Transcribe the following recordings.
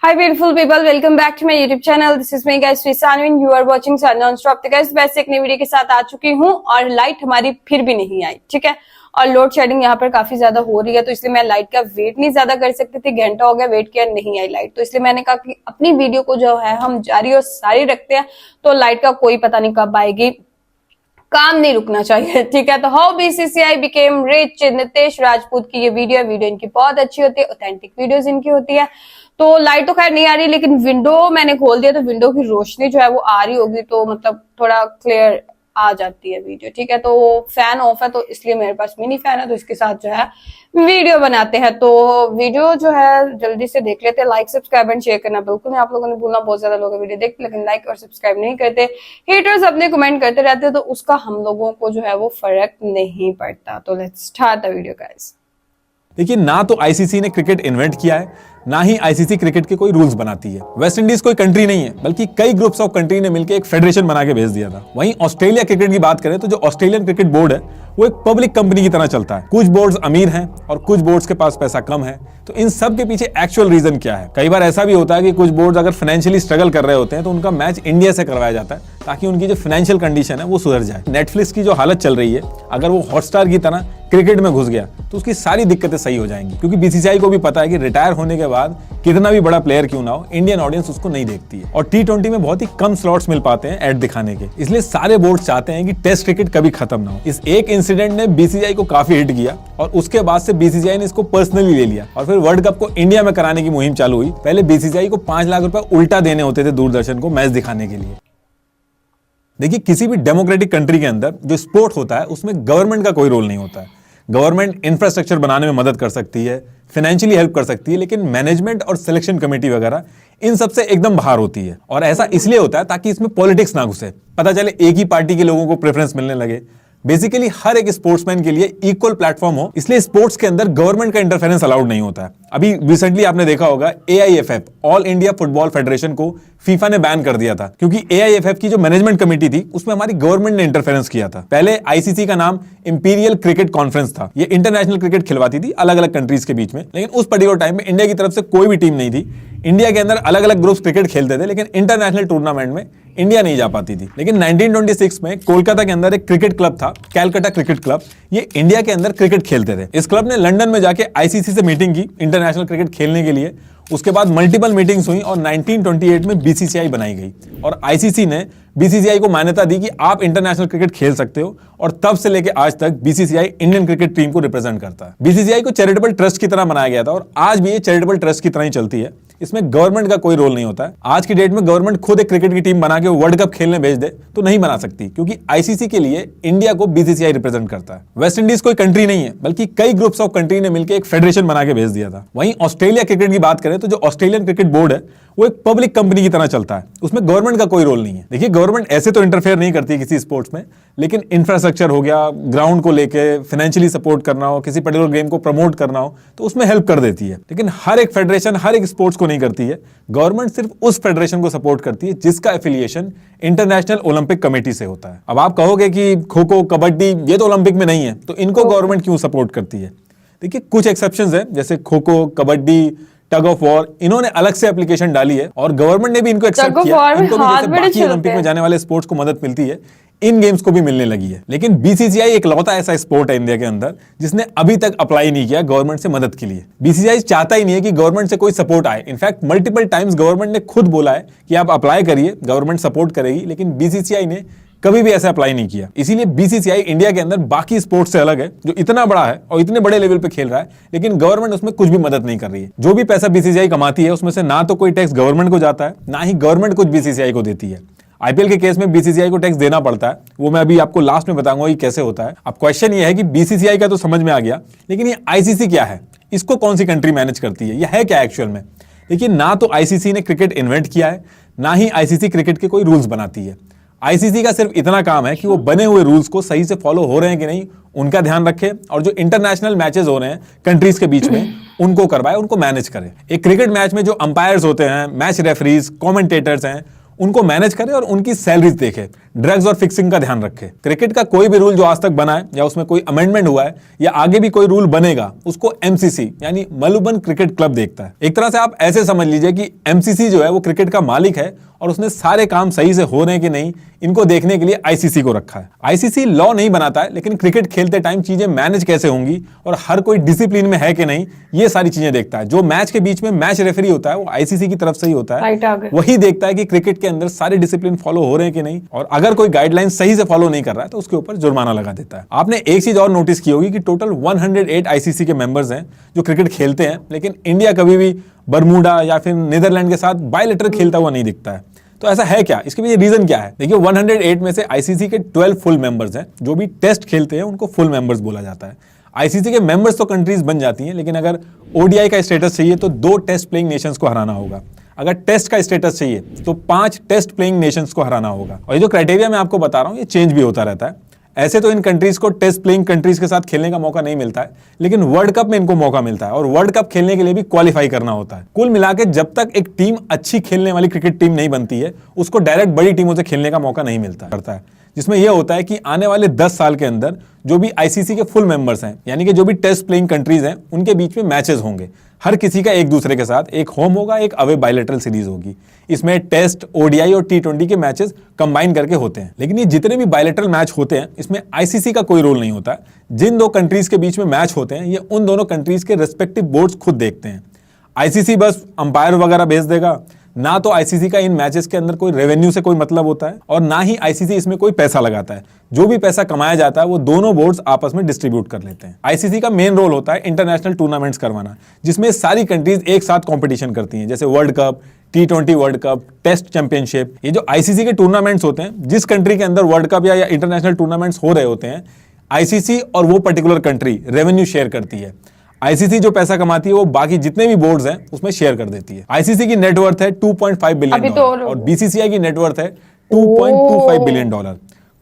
Hi beautiful people, welcome back to my YouTube channel. This is me guys Srisanvi and you are watching Sun Non-Stop. तो guys वैसे एक नई video के साथ आ चुकी हूँ और लाइट हमारी फिर भी नहीं आई, ठीक है। और लोड शेडिंग यहाँ पर काफी ज्यादा हो रही है, तो इसलिए मैं लाइट का वेट नहीं ज्यादा कर सकती थी। घंटा हो गया वेट किया, नहीं आई लाइट, तो इसलिए मैंने कहा कि अपनी वीडियो को जो है हम जारी और सारी रखते हैं, तो लाइट का कोई पता नहीं कब आएगी, काम नहीं रुकना चाहिए, ठीक है। तो how BCCI became rich, Nitesh Rajput की ये वीडियो इनकी बहुत अच्छी होती है, ऑथेंटिक वीडियोस इनकी होती है। तो लाइट तो खैर नहीं आ रही, लेकिन विंडो मैंने खोल दिया तो विंडो की रोशनी जो है वो आ रही होगी, तो मतलब थोड़ा क्लियर आ जाती है वीडियो, ठीक है। तो फैन ऑफ है, तो इसलिए मेरे पास मिनी फैन है, तो इसके साथ जो है वीडियो बनाते हैं। तो वीडियो जो है जल्दी से देख लेते हैं। लाइक सब्सक्राइब एंड शेयर करना बिल्कुल नहीं आप लोगों ने भूलना। बहुत ज्यादा लोग वीडियो देखते लेकिन लाइक और सब्सक्राइब नहीं करते, हेटर्स अपने कमेंट करते रहते, तो उसका हम लोगों को जो है वो फर्क नहीं पड़ता। तो let's start the video guys. देखिए, ना तो आईसीसी ने क्रिकेट इन्वेंट किया है, ना ही आईसीसी क्रिकेट के कोई रूल्स बनाती है। वेस्ट इंडीज कोई कंट्री नहीं है, बल्कि कई ग्रुप्स ऑफ कंट्री ने मिलकर एक फेडरेशन बना के भेज दिया था। वहीं ऑस्ट्रेलिया क्रिकेट की बात करें तो जो ऑस्ट्रेलियन क्रिकेट बोर्ड है वो एक पब्लिक कंपनी की तरह चलता है। कुछ बोर्ड्स अमीर हैं और कुछ बोर्ड्स के पास पैसा कम है, तो इन सब के पीछे एक्चुअल रीजन क्या है? कई बार ऐसा भी होता है कि कुछ बोर्ड्स अगर फाइनेंशियली स्ट्रगल कर रहे होते हैं तो उनका मैच इंडिया से करवाया जाता है, ताकि उनकी जो फाइनेंशियल कंडीशन है वो सुधर जाए। नेटफ्लिक्स की जो हालत चल रही है, अगर वो हॉटस्टार की तरह क्रिकेट में घुस गया तो उसकी सारी दिक्कतें सही हो जाएंगी, क्योंकि बीसीसीआई को भी पता है कि रिटायर होने के बाद कितना भी बड़ा प्लेयर क्यों ना हो, इंडियन ऑडियंस उसको नहीं देखती है। और टी20 में बहुत ही कम स्लॉट्स मिल पाते हैं एड दिखाने के, इसलिए सारे बोर्ड चाहते हैं कि टेस्ट क्रिकेट कभी खत्म ना हो। इस एक इंसिडेंट ने बीसीसीआई को काफी हिट किया और उसके बाद से बीसीसीआई ने इसको पर्सनली ले लिया और फिर वर्ल्ड कप को इंडिया में कराने की मुहिम चालू हुई। पहले बीसीसीआई को 5 लाख रुपए उल्टा देने होते थे दूरदर्शन को मैच दिखाने के लिए। देखिए, किसी भी डेमोक्रेटिक कंट्री के अंदर जो स्पोर्ट होता है उसमें गवर्नमेंट का कोई रोल नहीं होता है। गवर्नमेंट इंफ्रास्ट्रक्चर बनाने में मदद कर सकती है, फाइनेंशियली हेल्प कर सकती है, लेकिन मैनेजमेंट और सिलेक्शन कमेटी वगैरह इन सब से एकदम बाहर होती है। और ऐसा इसलिए होता है ताकि इसमें पॉलिटिक्स ना घुसे, पता चले एक ही पार्टी के लोगों को प्रेफरेंस मिलने लगे। बेसिकली हर एक स्पोर्ट्समैन के लिए इक्वल प्लेटफॉर्म हो, इसलिए स्पोर्ट्स के अंदर गवर्नमेंट का इंटरफेरेंस अलाउड नहीं होता है। अभी रिसेंटली आपने देखा होगा AIFF all India football federation को फीफा ने बैन कर दिया था, क्योंकि AIFF की जो मैनेजमेंट कमेटी थी उसमें हमारी गवर्नमेंट ने इंटरफेरेंस किया था। पहले आईसीसी का नाम इंपीरियल क्रिकेट कॉन्फ्रेंस था, ये इंटरनेशनल क्रिकेट खिलवाती थी अलग अलग कंट्रीज के बीच में, लेकिन उस पर्टिकुलर टाइम में इंडिया की तरफ से कोई भी टीम नहीं थी। इंडिया के अंदर अलग अलग ग्रुप्स क्रिकेट खेलते थे, लेकिन इंटरनेशनल टूर्नामेंट में इंडिया नहीं जा पाती थी। लेकिन 1926 में कोलकाता के अंदर एक क्रिकेट क्लब था, कैलकाटा क्रिकेट क्लब, ये इंडिया के अंदर क्रिकेट खेलते थे। इस क्लब ने लंदन में जाके आईसीसी से मीटिंग की इंटरनेशनल क्रिकेट खेलने के लिए। उसके बाद मल्टीपल मीटिंग्स हुई और 1928 में बीसीसीआई बनाई गई और आईसीसी ने बीसीसीआई को मान्यता दी कि आप इंटरनेशनल क्रिकेट खेल सकते हो, और तब से लेकर आज तक बीसीसीआई इंडियन क्रिकेट टीम को रिप्रेजेंट करता है। बीसीसीआई को चैरिटेबल ट्रस्ट की तरह बनाया गया था और आज भी ये चैरिटेबल ट्रस्ट की तरह ही चलती है। इसमें गवर्नमेंट का कोई रोल नहीं होता है। आज की डेट में गवर्नमेंट खुद एक क्रिकेट की टीम बना के वर्ल्ड कप खेलने भेज दे तो नहीं बना सकती, क्योंकि आईसीसी के लिए इंडिया को बीसीसीआई रिप्रेजेंट करता है। वेस्ट इंडीज कोई कंट्री नहीं है, बल्कि कई ग्रुप्स ऑफ कंट्री ने मिलकर एक फेडरेशन बना के भेज दिया था। वहीं ऑस्ट्रेलिया क्रिकेट की बात करें तो जो ऑस्ट्रेलियन क्रिकेट बोर्ड है वो एक पब्लिक कंपनी की तरह चलता है, उसमें गवर्नमेंट का कोई रोल नहीं है। देखिए, गवर्नमेंट ऐसे तो इंटरफेयर नहीं करती किसी स्पोर्ट्स में, लेकिन इंफ्रास्ट्रक्चर हो गया, ग्राउंड को लेके फाइनेंशियली सपोर्ट करना हो, किसी पर्टिकुलर गेम को प्रमोट करना हो, तो उसमें हेल्प कर देती है। लेकिन हर एक फेडरेशन हर एक स्पोर्ट्स को नहीं करती है। गवर्नमेंट सिर्फ उस फेडरेशन को सपोर्ट करती है जिसका एफिलिएशन इंटरनेशनल ओलंपिक कमेटी से होता है। अब आप कहोगे कि खो खो, कबड्डी ये तो ओलंपिक में नहीं है, तो इनको गवर्नमेंट क्यों सपोर्ट करती है? देखिए, कुछ एक्सेप्शंस हैं, जैसे kho kho, kabaddi, tug of war, इन्होंने अलग से एप्लीकेशन डाली है और गवर्नमेंट ने भी इनको एक्सेप्ट किया। इनको भी जैसे बाकी ओलंपिक में जाने वाले स्पोर्ट्स को मदद मिलती है, इन गेम्स को भी मिलने लगी है। लेकिन बीसीसीआई एक लौता ऐसा स्पोर्ट है इंडिया के अंदर जिसने अभी तक अप्लाई नहीं किया गवर्नमेंट से मदद के लिए। बीसीसीआई चाहता ही नहीं है कि गवर्नमेंट से कोई सपोर्ट आए। इनफैक्ट मल्टीपल टाइम्स गवर्नमेंट ने खुद बोला है कि आप अप्लाई करिए, गवर्नमेंट सपोर्ट करेगी, लेकिन बीसीसीआई ने कभी भी ऐसा अप्लाई नहीं किया। इसीलिए बीसीसीआई इंडिया के अंदर बाकी स्पोर्ट्स से अलग है, जो इतना बड़ा है और इतने बड़े लेवल पे खेल रहा है, लेकिन गवर्नमेंट उसमें कुछ भी मदद नहीं कर रही है। जो भी पैसा बीसीसीआई कमाती है उसमें से ना तो कोई टैक्स गवर्नमेंट को जाता है, ना ही गवर्नमेंट कुछ बीसीसीआई को देती है। आईपीएल के केस में बीसीसीआई को टैक्स देना पड़ता है, वो मैं अभी आपको लास्ट में बताऊंगा ये कैसे होता है। अब क्वेश्चन ये है कि बीसीसीआई का तो समझ में आ गया, लेकिन ये आईसीसी क्या है, इसको कौन सी कंट्री मैनेज करती है, यह है क्या एक्चुअल में? देखिए, ना तो आईसीसी ने क्रिकेट इन्वेंट किया है, ना ही आईसीसी क्रिकेट के कोई रूल्स बनाती है। आईसीसी का सिर्फ इतना काम है कि वो बने हुए रूल्स को सही से फॉलो हो रहे हैं कि नहीं उनका ध्यान रखे, और जो इंटरनेशनल मैचेस हो रहे हैं कंट्रीज के बीच में उनको करवाए, उनको मैनेज करे। एक क्रिकेट मैच में जो अंपायर्स होते हैं, मैच रेफरीज, कमेंटेटर्स हैं, उनको मैनेज करे और उनकी सैलरीज देखे, ड्रग्स और फिक्सिंग का ध्यान रखे। क्रिकेट का कोई भी रूल जो आज तक बना है या उसमें कोई अमेंडमेंट हुआ है या आगे भी कोई रूल बनेगा, उसको एमसीसी यानी मलुबन क्रिकेट क्लब देखता है। एक तरह से आप ऐसे समझ लीजिए कि एमसीसी जो है वो क्रिकेट का मालिक है और उसने सारे काम सही से हो रहे हैं कि नहीं, इनको देखने के लिए आईसीसी को रखा है। आईसीसी लॉ नहीं बनाता है, लेकिन क्रिकेट खेलते टाइम चीजें मैनेज कैसे होंगी और हर कोई डिसिप्लिन में है कि नहीं, ये सारी चीजें देखता है। जो मैच के बीच में मैच रेफरी होता है वो आईसीसी की तरफ से ही होता है, वही देखता है कि क्रिकेट के अंदर सारे डिसिप्लिन फॉलो हो रहे हैं कि नहीं, और अगर कोई गाइडलाइन सही से फॉलो नहीं कर रहा है तो उसके ऊपर जुर्माना लगा देता है। आपने एक चीज और नोटिस की होगी कि टोटल 108 आईसीसी के मेंबर्स हैं जो क्रिकेट खेलते हैं, लेकिन इंडिया कभी भी बरमूडा या फिर नीदरलैंड के साथ बायलैटरल खेलता हुआ नहीं दिखता है। तो ऐसा है क्या, इसके पीछे रीजन क्या है? देखिए 108 में से आईसीसी के 12 फुल मेंबर्स हैं। जो भी टेस्ट खेलते हैं उनको फुल मेंबर्स बोला जाता है। आईसीसी के मेंबर्स तो कंट्रीज बन जाती हैं, लेकिन अगर ओडीआई का स्टेटस चाहिए तो 2 टेस्ट प्लेइंग नेशंस को हराना होगा। अगर टेस्ट का स्टेटस चाहिए तो 5 टेस्ट प्लेइंग नेशंस को हराना होगा। और ये जो क्राइटेरिया मैं आपको बता रहा हूं ये चेंज भी होता रहता है। ऐसे तो इन कंट्रीज को टेस्ट प्लेइंग कंट्रीज के साथ खेलने का मौका नहीं मिलता है, लेकिन वर्ल्ड कप में इनको मौका मिलता है और वर्ल्ड कप खेलने के लिए भी क्वालिफाई करना होता है। कुल मिला के जब तक एक टीम अच्छी खेलने वाली क्रिकेट टीम नहीं बनती है, उसको डायरेक्ट बड़ी टीमों से खेलने का मौका नहीं मिलता है, जिसमें यह होता है कि आने वाले 10 साल के अंदर जो भी आईसीसी के फुल मेंबर्स हैं, यानी कि जो भी टेस्ट प्लेइंग कंट्रीज हैं, उनके बीच में मैचेस होंगे। हर किसी का एक दूसरे के साथ, एक होम होगा, एक अवे बायलैटरल सीरीज होगी। इसमें टेस्ट, ओडीआई और टी20 के मैचेस कंबाइन करके होते हैं। लेकिन ये जितने भी बायलैटरल मैच होते हैं, इसमें आईसीसी का कोई रोल नहीं होता। जिन 2 कंट्रीज के बीच में मैच होते हैं, ये उन दोनों कंट्रीज के रेस्पेक्टिव बोर्ड्स खुद देखते हैं। आईसीसी बस अंपायर वगैरह भेज देगा। ना तो आईसीसी का इन मैचेस के अंदर कोई रेवेन्यू से कोई मतलब होता है और ना ही आईसीसी इसमें कोई पैसा लगाता है। जो भी पैसा कमाया जाता है वो दोनों बोर्ड्स आपस में डिस्ट्रीब्यूट कर लेते हैं। आईसीसी का मेन रोल होता है इंटरनेशनल टूर्नामेंट्स करवाना, जिसमें सारी कंट्रीज एक साथ कंपटीशन करती हैं, जैसे वर्ल्ड कप, टी20 वर्ल्ड कप, टेस्ट चैंपियनशिप। ये जो आईसीसी के टूर्नामेंट्स होते हैं, जिस कंट्री के अंदर वर्ल्ड कप या इंटरनेशनल टूर्नामेंट्स हो रहे होते हैं, आईसीसी और वो पर्टिकुलर कंट्री रेवेन्यू शेयर करती है। आईसीसी जो पैसा कमाती है वो बाकी जितने भी बोर्ड्स हैं उसमें शेयर कर देती है। आईसीसी की नेटवर्थ है $2.5 बिलियन और बीसीसीआई की नेटवर्थ है $2.25 बिलियन।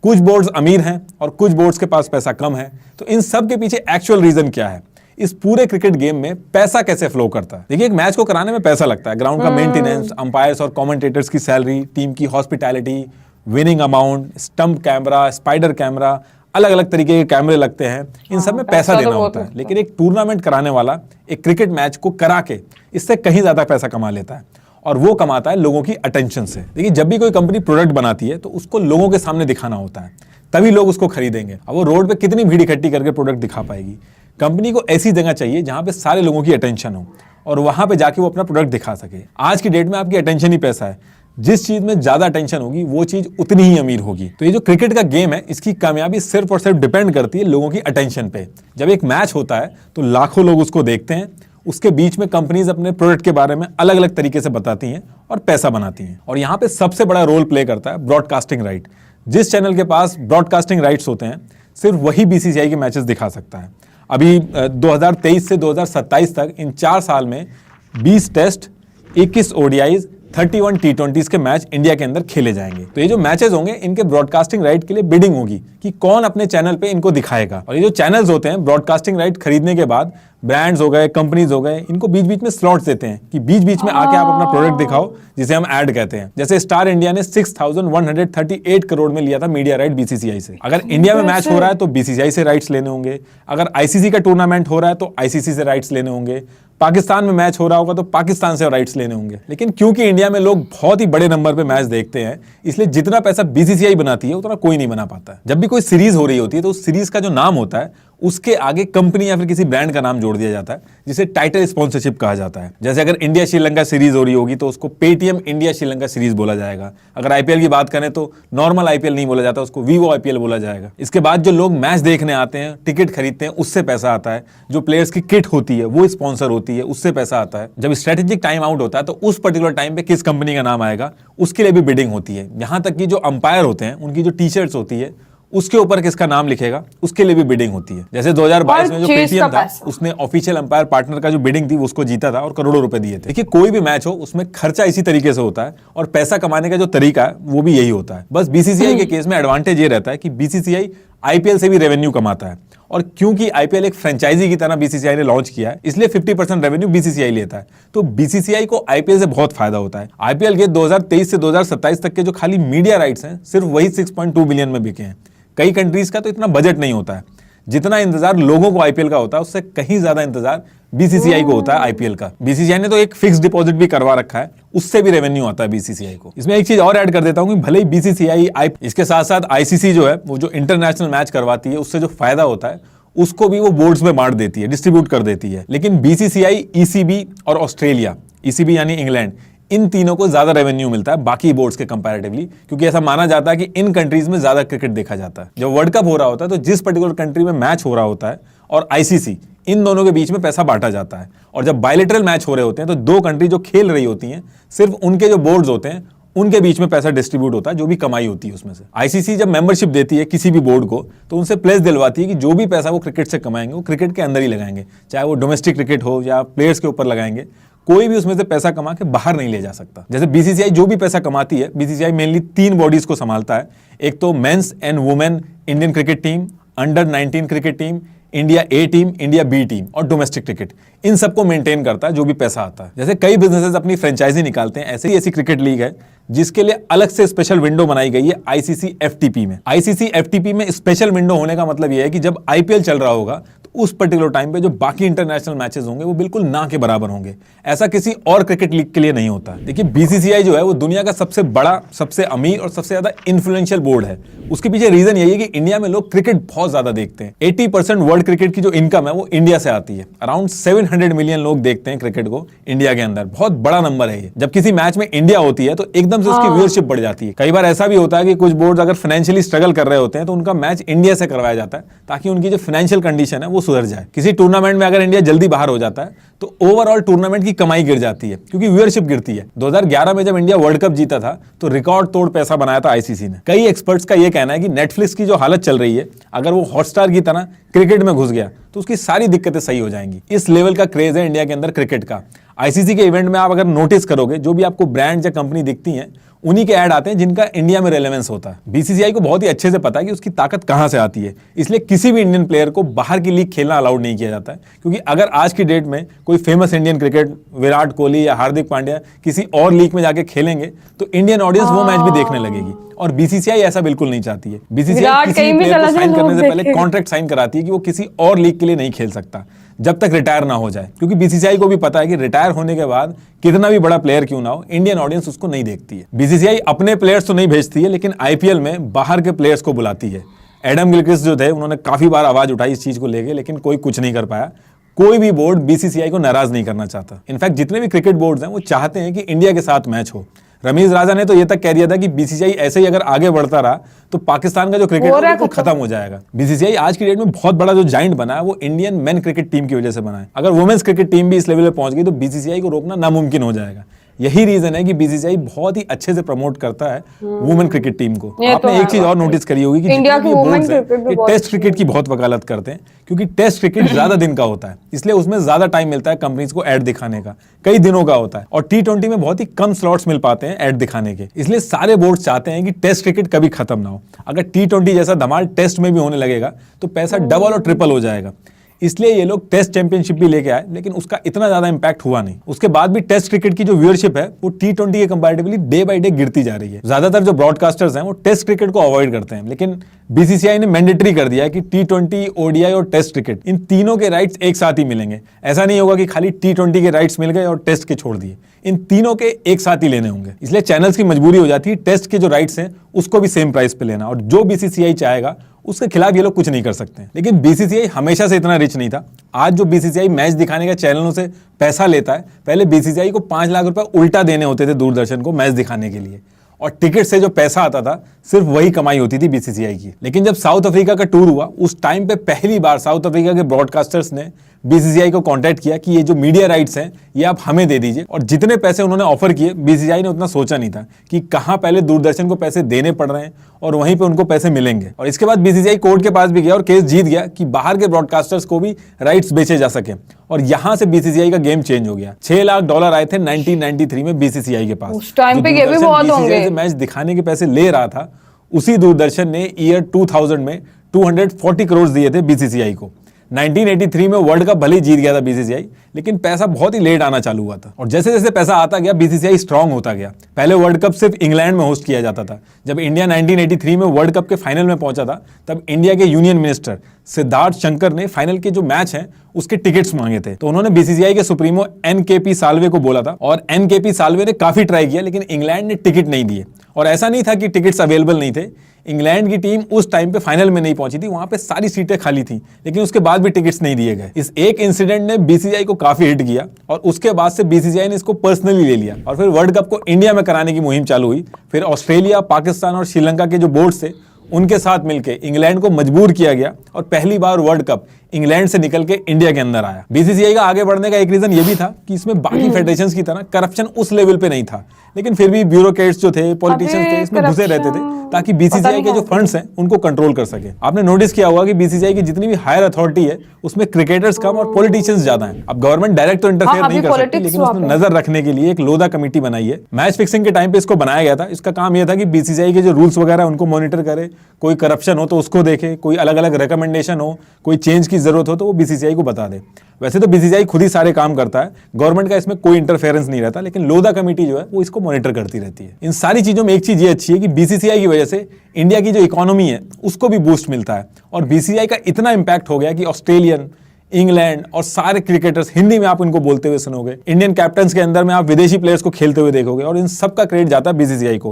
कुछ बोर्ड्स अमीर हैं और कुछ बोर्ड्स के पास पैसा कम है। तो इन सब के पीछे एक्चुअल रीजन क्या है? इस पूरे क्रिकेट गेम में पैसा कैसे फ्लो करता है? देखिए, एक मैच को कराने में पैसा लगता है। ग्राउंड का मेंटेनेंस, अंपायर्स और कमेंटेटर्स की सैलरी, टीम की hospitality, winning amount, stump camera, spider camera, अलग अलग तरीके के कैमरे लगते हैं। इन सब में पैसा देना होता है। लेकिन एक टूर्नामेंट कराने वाला एक क्रिकेट मैच को करा के इससे कहीं ज्यादा पैसा कमा लेता है, और वो कमाता है लोगों की अटेंशन से। देखिए, जब भी कोई कंपनी प्रोडक्ट बनाती है तो उसको लोगों के सामने दिखाना होता है, तभी लोग उसको खरीदेंगे। अब वो रोड पे कितनी भीड़ इकट्ठी करके प्रोडक्ट दिखा पाएगी? कंपनी को ऐसी जगह चाहिए जहां पे सारे लोगों की अटेंशन हो और वहां पे जाके वो अपना प्रोडक्ट दिखा सके। आज की डेट में आपकी अटेंशन ही पैसा है। जिस चीज में ज्यादा अटेंशन होगी वो चीज उतनी ही अमीर होगी। तो ये जो क्रिकेट का गेम है, इसकी कामयाबी सिर्फ और सिर्फ डिपेंड करती है लोगों की अटेंशन पे। जब एक मैच होता है तो लाखों लोग उसको देखते हैं। उसके बीच में कंपनीज अपने प्रोडक्ट के बारे में अलग अलग तरीके से बताती हैं और पैसा बनाती हैं। और यहाँ पे सबसे बड़ा रोल प्ले करता है ब्रॉडकास्टिंग राइट। जिस चैनल के पास ब्रॉडकास्टिंग राइट्स होते हैं, सिर्फ वही बीसीसीआई के मैचेस दिखा सकता है। अभी 2023 से 2027 तक इन 4 साल में 20 टेस्ट, 21 ओडीआईज, 31 टी20 के मैच इंडिया के अंदर खेले जाएंगे। तो ये जो मैचेस होंगे, इनके ब्रॉडकास्टिंग राइट के लिए बिडिंग होगी कि कौन अपने चैनल पे इनको दिखाएगा। और ये जो चैनल्स होते हैं, ब्रॉडकास्टिंग राइट खरीदने के बाद ब्रांड्स हो गए, कंपनीज हो गए, इनको बीच बीच में स्लॉट्स देते हैं कि बीच बीच में आके आप अपना प्रोडक्ट दिखाओ, जिसे हम ऐड कहते हैं। जैसे स्टार इंडिया ने 6138 करोड़ में लिया था मीडिया राइट बीसीसीआई से। अगर इंडिया में मैच हो रहा है तो बीसीसीआई से राइट्स लेने होंगे। अगर आईसीसी का टूर्नामेंट हो रहा है तो आईसीसी से राइट्स लेने होंगे। पाकिस्तान में मैच हो रहा होगा तो पाकिस्तान से राइट्स लेने होंगे। लेकिन क्योंकि इंडिया में लोग बहुत ही बड़े नंबर पे मैच देखते हैं, इसलिए जितना पैसा बीसीसीआई बनाती है उतना कोई नहीं बना पाता है। जब भी कोई सीरीज हो रही होती है तो उस सीरीज का जो नाम होता है उसके आगे कंपनी या फिर किसी ब्रांड का नाम जोड़ दिया जाता है, जिसे टाइटल स्पॉन्सरशिप कहा जाता है। जैसे अगर इंडिया श्रीलंका सीरीज हो रही होगी तो उसको पेटीएम इंडिया श्रीलंका सीरीज बोला जाएगा। अगर आईपीएल की बात करें तो नॉर्मल आईपीएल नहीं बोला जाता, उसको वीवो आईपीएल बोला जाएगा। इसके बाद जो लोग मैच देखने आते हैं, टिकट खरीदते हैं, उससे पैसा आता है। जो प्लेयर्स की किट होती है वो स्पॉन्सर होती है, उससे पैसा आता है। जब स्ट्रेटेजिक टाइम आउट होता है तो उस पर्टिकुलर टाइम पे किस कंपनी का नाम आएगा उसके लिए भी बिडिंग होती है। यहां तक कि जो अंपायर होते हैं उनकी जो टी शर्ट्स होती है उसके ऊपर किसका नाम लिखेगा उसके लिए भी बिडिंग होती है। जैसे 2022 में जो पेटीएम था उसने ऑफिशियल अंपायर पार्टनर का जो बिडिंग थी उसको जीता था और करोड़ों रुपए दिए थे। देखिए, कोई भी मैच हो उसमें खर्चा इसी तरीके से होता है और पैसा कमाने का जो तरीका है वो भी यही होता है। बस बीसीसीआई के केस में एडवांटेज ये रहता है कि बीसीसीआई आईपीएल से भी रेवेन्यू कमाता है और क्योंकि आईपीएल एक फ्रेंचाइजी की तरह बीसीसीआई ने लॉन्च किया है, इसलिए 50% रेवेन्यू बीसीसीआई लेता है। तो बीसीसीआई को आईपीएल से बहुत फायदा होता है। आईपीएल के 2023 से 2027 तक के जो खाली मीडिया राइट्स हैं सिर्फ वही 6.2 बिलियन में बिके हैं। कई कंट्रीज का तो इतना बजट नहीं होता है। जितना इंतजार लोगों को आईपीएल का होता है उससे कहीं ज्यादा इंतजार बीसीसीआई को होता है आईपीएल का। बीसीसीआई ने तो एक फिक्स डिपॉजिट भी करवा रखा है, उससे भी रेवेन्यू आता है बीसीसीआई को। इसमें एक चीज और ऐड कर देता हूं कि भले ही बीसीसीआई इसके साथ साथ आईसीसी जो है वो जो इंटरनेशनल मैच करवाती है उससे जो फायदा होता है उसको भी वो बोर्ड्स में बांट देती है, डिस्ट्रीब्यूट कर देती है। लेकिन बीसीसीआई, ईसीबी और ऑस्ट्रेलिया, ईसीबी यानी इंग्लैंड, इन तीनों को ज्यादा रेवेन्यू मिलता है बाकी बोर्ड्स के कंपैरेटिवली, क्योंकि ऐसा माना जाता है कि इन कंट्रीज में ज्यादा क्रिकेट देखा जाता है। जब वर्ल्ड कप हो रहा होता है तो जिस पर्टिकुलर कंट्री में मैच हो रहा होता है और आईसीसी, इन दोनों के बीच में पैसा बांटा जाता है। और जब बायलैटरल मैच हो रहे होते हैं तो दो कंट्री जो खेल रही होती हैं सिर्फ उनके जो बोर्ड्स होते हैं उनके बीच में पैसा डिस्ट्रीब्यूट होता है, जो भी कमाई होती है उसमें से। आईसीसी जब मेंबरशिप देती है किसी भी बोर्ड को तो उनसे प्लेस दिलवाती है कि जो भी पैसा वो क्रिकेट से कमाएंगे वो क्रिकेट के अंदर ही लगाएंगे, चाहे वो डोमेस्टिक क्रिकेट हो या प्लेयर्स के ऊपर लगाएंगे। कोई भी उसमें से पैसा कमा के बाहर नहीं ले जा सकता। जैसे बीसीसीआई जो भी पैसा कमाती है, बीसीसीआई मेनली 3 बॉडीज को संभालता है। एक तो men's and women Indian cricket team, under 19 cricket team, India A team, India B team और डोमेस्टिक क्रिकेट, इन सबको मेंटेन करता है जो भी पैसा आता है। जैसे कई बिजनेसेस अपनी फ्रेंचाइजी निकालते हैं, ऐसे ही ऐसी क्रिकेट लीग है जिसके लिए अलग से स्पेशल विंडो बनाई गई है आईसीसी एफटीपी में। आईसीसी एफटीपी में स्पेशल विंडो होने का मतलब यह है कि जब आईपीएल चल रहा होगा तो उस पर्टिकुलर टाइम पे जो बाकी इंटरनेशनल मैचेस होंगे वो बिल्कुल ना के बराबर होंगे। ऐसा किसी और क्रिकेट लीग के लिए नहीं होता। देखिए बीसीसीआई जो है वो दुनिया का सबसे बड़ा, सबसे अमीर और सबसे ज्यादा इन्फ्लुएंशियल बोर्ड है। उसके पीछे रीजन यही है कि इंडिया में लोग क्रिकेट बहुत ज्यादा देखते हैं। 80% वर्ल्ड क्रिकेट की जो इनकम है वो इंडिया से आती है। अराउंड 700 मिलियन लोग देखते हैं क्रिकेट को इंडिया के अंदर। बहुत बड़ा नंबर है ये। जब किसी मैच में इंडिया होती है तो एकदम से उसकी व्यूअरशिप बढ़ जाती है। कई बार ऐसा भी होता है कि कुछ बोर्ड अगर फाइनेंशियली स्ट्रगल कर रहे होते हैं तो उनका मैच इंडिया से करवाया जाता है ताकि उनकी जो फाइनेंशियल कंडीशन है वो सुधर जाए। किसी टूर्नामेंट में अगर इंडिया जल्दी बाहर हो जाता है तो ओवरऑल टूर्नामेंट की कमाई गिर जाती है क्योंकि व्यूअरशिप गिरती है। 2011 में जब इंडिया वर्ल्ड कप जीता था तो रिकॉर्ड तोड़ पैसा बनाया था आईसीसी ने। कई एक्सपर्ट्स का यह कहना है कि नेटफ्लिक्स की जो हालत चल रही है, अगर वो हॉटस्टार की तरह क्रिकेट में घुस गया तो उसकी सारी दिक्कतें सही हो जाएंगी। इस लेवल का क्रेज है इंडिया के अंदर क्रिकेट का। आईसीसी के इवेंट में आप अगर नोटिस करोगे, जो भी आपको ब्रांड या कंपनी दिखती हैं उन्हीं के ऐड आते हैं जिनका इंडिया में रेलेवेंस होता है। बीसीसीआई को बहुत ही अच्छे से पता है कि उसकी ताकत कहां से आती है, इसलिए किसी भी इंडियन प्लेयर को बाहर की लीग खेलना अलाउड नहीं किया जाता है। क्योंकि अगर आज की डेट में कोई famous Indian cricket, Virat Kohli या हार्दिक पांड्या किसी और लीग में जाके खेलेंगे तो इंडियन ऑडियंस वो मैच भी देखने लगेगी। और बीसीसीआई ऐसा बिल्कुल नहीं चाहती है। बीसीसीआई किसी प्लेयर को साइन करने से पहले कॉन्ट्रैक्ट साइन कराती है कि वो किसी और लीग के लिए नहीं खेल सकता जब तक रिटायर ना हो जाए, क्योंकि बीसीसीआई को भी पता है कि रिटायर होने के बाद कितना भी बड़ा प्लेयर क्यों ना हो, इंडियन ऑडियंस उसको नहीं देखती है। बीसीसीआई अपने प्लेयर्स तो नहीं भेजती है लेकिन आईपीएल में बाहर के प्लेयर्स को बुलाती है। एडम गिलक्रिस्ट जो थे उन्होंने काफी बार आवाज उठाई इस चीज को लेके, लेकिन कोई कुछ नहीं कर पाया। कोई भी बोर्ड बीसीसीआई को नाराज नहीं करना चाहता। इनफैक्ट जितने भी क्रिकेट बोर्ड्स हैं वो चाहते हैं कि इंडिया के साथ मैच हो। रमीज राजा ने तो ये तक कह दिया था कि बीसीसीआई ऐसे ही अगर आगे बढ़ता रहा तो पाकिस्तान का जो क्रिकेट है वो खत्म हो जाएगा। बीसीसीआई आज की डेट में बहुत बड़ा जो जाइंट बना है वो इंडियन मेन क्रिकेट टीम की वजह से बना है। अगर वुमेन्स क्रिकेट टीम भी इस लेवल पे पहुंच गई तो बीसीसीआई को रोकना नामुमकिन हो जाएगा। यही रीजन है कि बीसीसीआई बहुत ही अच्छे से प्रमोट करता है वुमेन क्रिकेट टीम को। आपने एक चीज और नोटिस करी होगी कि इंडिया की वुमेन क्रिकेट टेस्ट क्रिकेट की बहुत वकालत करते हैं, क्योंकि टेस्ट क्रिकेट ज्यादा दिन का होता है, इसलिए उसमें ज्यादा टाइम मिलता है कंपनीज को ऐड दिखाने का, कई दिनों का होता है। और T20 में बहुत ही कम स्लॉट्स मिल पाते हैं ऐड दिखाने के, इसलिए सारे बोर्ड चाहते हैं कि टेस्ट क्रिकेट कभी खत्म ना हो। अगर T20 जैसा धमाल टेस्ट में भी होने लगेगा तो पैसा डबल और ट्रिपल हो जाएगा। इसलिए ये लोग टेस्ट चैंपियनशिप भी लेके आए, लेकिन उसका इतना ज्यादा इंपैक्ट हुआ नहीं। उसके बाद भी टेस्ट क्रिकेट की जो व्यूअरशिप है वो T20 के कंपैरेटिवली डे बाय डे गिरती जा रही है। ज्यादातर जो ब्रॉडकास्टर्स हैं वो टेस्ट क्रिकेट को अवॉइड करते हैं, लेकिन बीसीसीआई ने मैंडेटरी कर दिया है कि T20, ODI और टेस्ट क्रिकेट, इन तीनों के राइट्स एक साथ ही मिलेंगे। ऐसा नहीं होगा कि खाली T20 के राइट्स मिल गए और टेस्ट के छोड़ दिए, इन तीनों के एक साथ ही लेने होंगे। इसलिए चैनल्स की मजबूरी हो जाती है टेस्ट के जो राइट्स हैं उसको भी सेम प्राइस पे लेना, और जो बीसीसीआई चाहेगा उसके खिलाफ ये लोग कुछ नहीं कर सकते। लेकिन बीसीसीआई हमेशा से इतना रिच नहीं था। आज जो बीसीसीआई मैच दिखाने का चैनलों से पैसा लेता है, पहले बीसीसीआई को 5 लाख रुपए उल्टा देने होते थे दूरदर्शन को मैच दिखाने के लिए, और टिकट से जो पैसा आता था सिर्फ वही कमाई होती थी बीसीसीआई की। लेकिन जब साउथ अफ्रीका का टूर हुआ उस टाइम पे पहली बार साउथ अफ्रीका के ब्रॉडकास्टर्स ने बीसीसीआई को कांटेक्ट किया कि ये जो मीडिया राइट्स हैं ये आप हमें दे दीजिए, और जितने पैसे उन्होंने ऑफर किए बीसीसीआई ने उतना सोचा नहीं था कि कहां पहले दूरदर्शन को पैसे देने पड़ रहे हैं और वहीं पे उनको पैसे मिलेंगे। और इसके बाद बीसीसीआई कोर्ट के पास भी गया और केस जीत गया कि बाहर के ब्रॉडकास्टर्स को भी राइट्स बेचे जा सके, और यहां से बीसीसीआई का गेम चेंज हो गया। $6 लाख आए थे 1993 में बीसीसीआई के पास। उस टाइम पे ये भी बहुत होंगे। मैच दिखाने के पैसे ले रहा था, उसी दूरदर्शन ने ईयर 2000 में 240 करोड़ दिए थे बीसीसीआई को। 1983 में वर्ल्ड कप भले ही जीत गया था बीसीसीआई, लेकिन पैसा बहुत ही लेट आना चालू हुआ था और जैसे जैसे पैसा आता गया बीसीसीआई स्ट्रांग होता गया। पहले वर्ल्ड कप सिर्फ इंग्लैंड में होस्ट किया जाता था। जब इंडिया 1983 में वर्ल्ड कप के फाइनल में पहुंचा था, तब इंडिया के यूनियन मिनिस्टर सिद्धार्थ शंकर ने फाइनल के जो मैच हैं उसके टिकट्स मांगे थे। तो उन्होंने बीसीसीआई के सुप्रीमो एनकेपी साल्वे को बोला था और एनकेपी साल्वे ने काफी ट्राई किया, लेकिन इंग्लैंड ने टिकट नहीं दिए। और ऐसा नहीं था कि टिकट्स अवेलेबल नहीं थे, इंग्लैंड की टीम उस टाइम पे फाइनल में नहीं पहुंची थी, वहां पे सारी सीटें खाली थी, लेकिन उसके बाद भी टिकट्स नहीं दिए गए। इस एक इंसिडेंट ने बीसीसीआई को काफी हिट किया और उसके बाद से बीसीसीआई ने इसको पर्सनली ले लिया और फिर वर्ल्ड कप को इंडिया में कराने की मुहिम चालू हुई। फिर ऑस्ट्रेलिया, पाकिस्तान और श्रीलंका के जो बोर्ड थे उनके साथ मिलकर इंग्लैंड को मजबूर किया गया और पहली बार वर्ल्ड कप इंग्लैंड से निकल के इंडिया के अंदर आया। बीसीसीआई का आगे बढ़ने का एक रीजन ये भी था कि इसमें बाकी फेडरेशंस की तरह करप्शन उस लेवल पे नहीं था, लेकिन फिर भी ब्यूरोक्रेट्स जो थे, पॉलिटिशियंस थे, इसमें घुसे रहते थे ताकि बीसीसीआई के जो फंड्स हैं उनको कंट्रोल कर सके। आपने नोटिस किया होगा कि बीसीसीआई की जितनी भी हायर अथॉरिटी है उसमें क्रिकेटर्स कम और पॉलिटिशियंस ज्यादा हैं। अब गवर्नमेंट डायरेक्ट तो इंटरफेयर नहीं कर सकती, लेकिन उसने नजर रखने के लिए एक लोधा कमेटी बनाई है। मैच फिक्सिंग के टाइम पे इसको बनाया गया था। इसका काम यह था कि बीसीसीआई के जो रूल्स वगैरह उनको मॉनिटर करे, कोई करप्शन हो तो उसको देखे, कोई अलग अलग रिकमेंडेशन हो, कोई चेंज की जरूरत हो तो वो बीसीसीआई को बता दे। वैसे तो बीसीसीआई खुद ही सारे काम करता है, गवर्नमेंट का इसमें कोई इंटरफेरेंस नहीं रहता, लेकिन लोधा कमेटी जो है वो इसको मॉनिटर करती रहती है। इन सारी चीजों में एक चीज ये अच्छी है कि बीसीसीआई की वजह से इंडिया की जो इकोनॉमी है उसको भी बूस्ट मिलता है और बीसीसीआई का इतना इंपैक्ट हो गया कि ऑस्ट्रेलियन, इंग्लैंड और सारे क्रिकेटर्स, हिंदी में आप इनको बोलते हुए सुनोगे, इंडियन कैप्टन्स के अंदर में आप विदेशी प्लेयर्स को खेलते हुए देखोगे और इन सब का क्रेडिट जाता है बीसीसीआई को।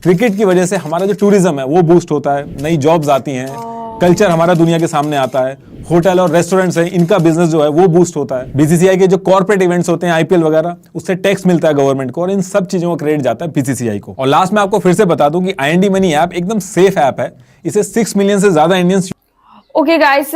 क्रिकेट की वजह से हमारा जो टूरिज्म है वो बूस्ट होता है, नई जॉब्स आती हैं, कल्चर हमारा दुनिया के सामने आता है, होटल और रेस्टोरेंट्स हैं इनका बिजनेस जो है वो बूस्ट होता है। बीसीसीआई के जो कॉर्पोरेट इवेंट्स होते हैं, आईपीएल वगैरह, उससे टैक्स मिलता है गवर्नमेंट को और इन सब चीजों का क्रेडिट जाता है बीसीसीआई को। और लास्ट में आपको फिर से बता दूं कि आईएनडी मनी ऐप एकदम सेफ ऐप है, इसे 6 मिलियन से ज्यादा इंडियंस। ओके गाइस,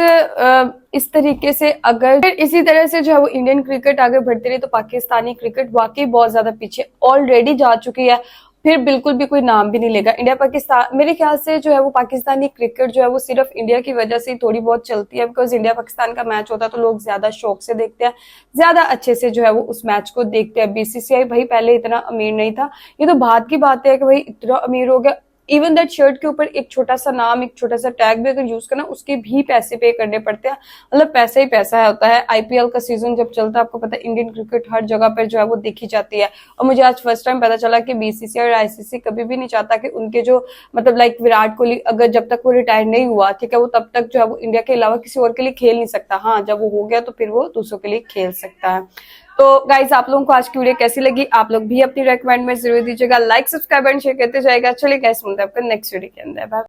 इस तरीके से अगर इसी तरह से जो है वो इंडियन क्रिकेट आगे बढ़ती रही तो पाकिस्तानी क्रिकेट वाकई बहुत ज्यादा पीछे ऑलरेडी जा चुकी है, फिर बिल्कुल भी कोई नाम भी नहीं लेगा। इंडिया पाकिस्तान, मेरे ख्याल से जो है वो पाकिस्तानी क्रिकेट जो है वो सिर्फ इंडिया की वजह से ही थोड़ी बहुत चलती है, बिकॉज इंडिया पाकिस्तान का मैच होता है तो लोग ज्यादा शौक से देखते हैं, ज्यादा अच्छे से जो है वो उस मैच को देखते हैं। बीसीसीआई भाई पहले इतना अमीर नहीं था, ये तो बात की बात है कि भाई इतना अमीर हो गया। इवन दैट शर्ट के ऊपर एक छोटा सा नाम, एक छोटा सा टैग भी अगर यूज करना, उसके भी पैसे पे करने पड़ते हैं। मतलब पैसा ही पैसा होता है। आईपीएल का सीजन जब चलता है, आपको पता है इंडियन क्रिकेट हर जगह पर जो है वो देखी जाती है। और मुझे आज फर्स्ट टाइम पता चला कि बीसीसीआई और आईसीसी कभी भी नहीं चाहता कि उनके जो मतलब लाइक विराट कोहली अगर जब तक वो रिटायर नहीं हुआ, ठीक है, वो तब तक जो है वो इंडिया के अलावा किसी और के लिए खेल नहीं सकता। हाँ, जब वो हो गया तो फिर वो दूसरों के लिए खेल सकता है। तो गाइज, आप लोगों को आज की वीडियो कैसी लगी? आप लोग भी अपनी रेकमेंड में जरूर दीजिएगा, लाइक, सब्सक्राइब एंड शेयर करते जाएगा। चलिए गाइज, मिलते हैं आपको नेक्स्ट वीडियो के अंदर। बाय।